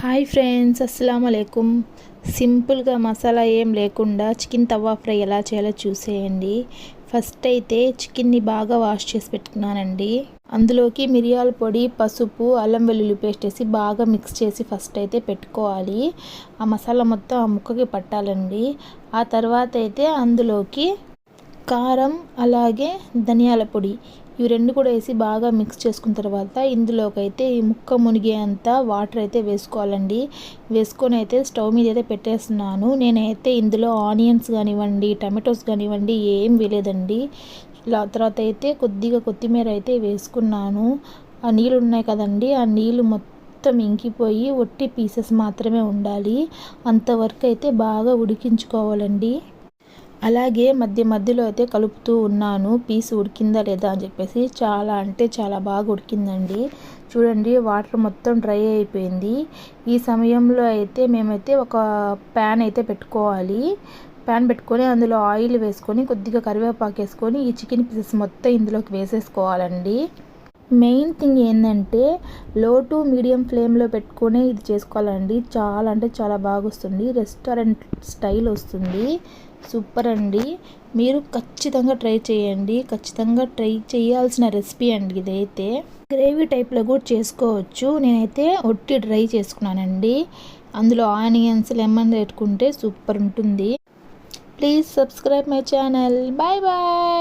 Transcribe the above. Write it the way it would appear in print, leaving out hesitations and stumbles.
Hi friends, అస్సలం వాలేకుమ్. సింపుల్గా మసాలా ఏం లేకుండా చికెన్ తవా ఫ్రై ఎలా చేయాలో చూసేయండి. ఫస్ట్ అయితే చికెన్ని బాగా వాష్ చేసి పెట్టుకున్నానండి. అందులోకి మిరియాల పొడి, పసుపు, అల్లం వెల్లుల్లి పేస్ట్ వేసి బాగా మిక్స్ చేసి ఫస్ట్ అయితే పెట్టుకోవాలి. ఆ మసాలా మొత్తం ఆ ముక్కకి పట్టాలండి. ఆ తర్వాత అయితే అందులోకి కారం అలాగే ధనియాల పొడి ఇవి రెండు కూడా వేసి బాగా మిక్స్ చేసుకున్న తర్వాత ఇందులోకి అయితే ఈ ముక్క మునిగేంత వాటర్ అయితే వేసుకోవాలండి. వేసుకొని అయితే స్టవ్ మీద అయితే పెట్టేస్తున్నాను. నేనైతే ఇందులో ఆనియన్స్ కానివ్వండి, టమాటోస్ కానివ్వండి ఏం వేయలేదండి. తర్వాత అయితే కొద్దిగా కొత్తిమీర అయితే వేసుకున్నాను. ఆ నీళ్ళు ఉన్నాయి కదండి, ఆ నీళ్ళు మొత్తం ఇంకిపోయి ఒట్టి పీసెస్ మాత్రమే ఉండాలి. అంతవరకు అయితే బాగా ఉడికించుకోవాలండి. అలాగే మధ్య మధ్యలో అయితే కలుపుతూ ఉన్నాను, పీస్ ఉడికిందా లేదా అని చెప్పేసి. చాలా అంటే చాలా బాగా ఉడికిందండి. చూడండి, వాటర్ మొత్తం డ్రై అయిపోయింది. ఈ సమయంలో అయితే మేమైతే ఒక ప్యాన్ అయితే పెట్టుకోవాలి. ప్యాన్ పెట్టుకొని అందులో ఆయిల్ వేసుకొని కొద్దిగా కరివేపాకు వేసుకొని ఈ చికెన్ పీసెస్ మొత్తం ఇందులోకి వేసేసుకోవాలండి. మెయిన్ థింగ్ ఏంటంటే లో టు మీడియం ఫ్లేమ్లో పెట్టుకొని ఇది చేసుకోవాలండి. చాలా అంటే చాలా బాగా వస్తుంది, రెస్టారెంట్ స్టైల్ వస్తుంది. సూపర్ అండి. మీరు ఖచ్చితంగా ట్రై చేయండి. ఖచ్చితంగా ట్రై చేయాల్సిన రెసిపీ అండి ఇదైతే. గ్రేవీ టైప్లో కూడా చేసుకోవచ్చు. నేనైతే ఒట్టి డ్రై చేసుకున్నానండి. అందులో ఆనియన్స్, లెమన్ పెట్టుకుంటే సూపర్ ఉంటుంది. Please subscribe my channel. Bye bye.